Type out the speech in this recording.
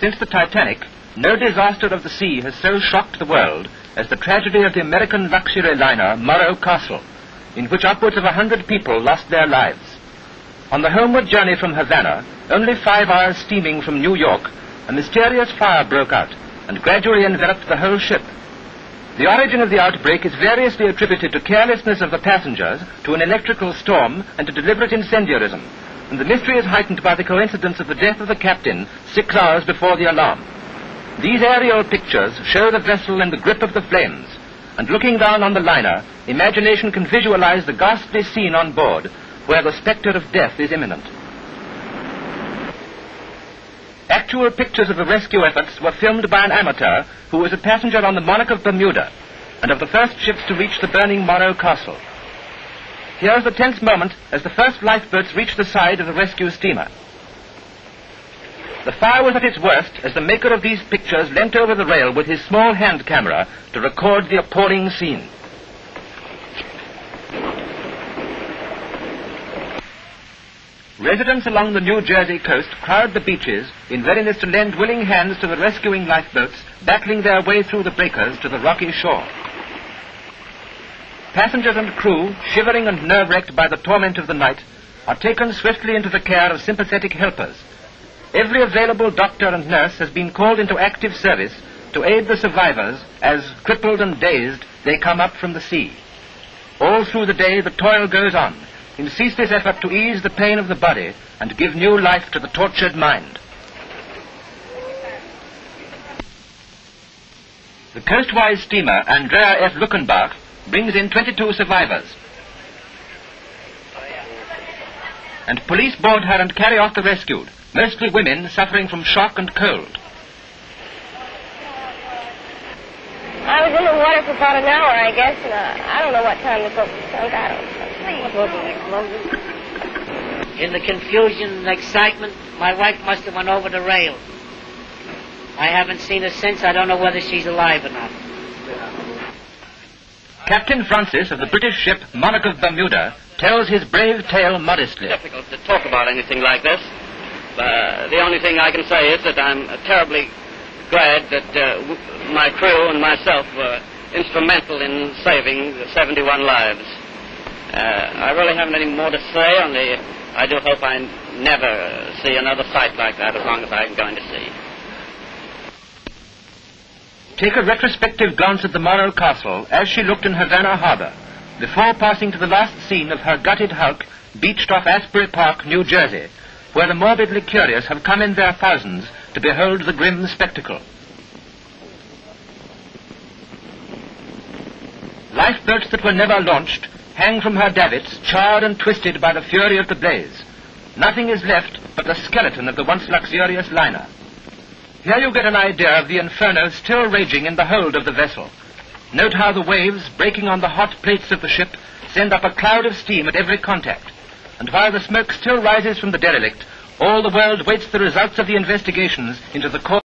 since the Titanic, no disaster of the sea has so shocked the world as the tragedy of the American luxury liner Morro Castle, in which upwards of 100 people lost their lives. On the homeward journey from Havana, only 5 hours steaming from New York, a mysterious fire broke out and gradually enveloped the whole ship. The origin of the outbreak is variously attributed to carelessness of the passengers, to an electrical storm, and to deliberate incendiarism, and the mystery is heightened by the coincidence of the death of the captain 6 hours before the alarm. These aerial pictures show the vessel in the grip of the flames, and looking down on the liner, imagination can visualize the ghastly scene on board, where the spectre of death is imminent. Actual pictures of the rescue efforts were filmed by an amateur who was a passenger on the Monarch of Bermuda, and of the first ships to reach the burning Morro Castle. Here's the tense moment as the first lifeboats reached the side of the rescue steamer. The fire was at its worst as the maker of these pictures leant over the rail with his small hand camera to record the appalling scene. Residents along the New Jersey coast crowd the beaches in readiness to lend willing hands to the rescuing lifeboats battling their way through the breakers to the rocky shore. Passengers and crew, shivering and nerve-wrecked by the torment of the night, are taken swiftly into the care of sympathetic helpers. Every available doctor and nurse has been called into active service to aid the survivors as, crippled and dazed, they come up from the sea. All through the day the toil goes on, in ceaseless effort to ease the pain of the body and give new life to the tortured mind. The coastwise steamer Andrea F. Luckenbach brings in 22 survivors, and police board her and carry off the rescued, mostly women suffering from shock and cold. I was in the water for about an hour, I guess, and I don't know what time the boat sunk. I don't know. In the confusion and excitement, my wife must have went over the rail. I haven't seen her since. I don't know whether she's alive or not. Captain Francis of the British ship Monarch of Bermuda tells his brave tale modestly. It's difficult to talk about anything like this. The only thing I can say is that I'm terribly glad that my crew and myself were instrumental in saving 71 lives. I really haven't any more to say, only I do hope I never see another sight like that as long as I'm going to see. Take a retrospective glance at the Morro Castle as she looked in Havana Harbor, before passing to the last scene of her gutted hulk beached off Asbury Park, New Jersey, where the morbidly curious have come in their thousands to behold the grim spectacle. Lifeboats that were never launched hang from her davits, charred and twisted by the fury of the blaze. Nothing is left but the skeleton of the once luxurious liner. Here you get an idea of the inferno still raging in the hold of the vessel. Note how the waves, breaking on the hot plates of the ship, send up a cloud of steam at every contact. And while the smoke still rises from the derelict, all the world waits the results of the investigations into the cause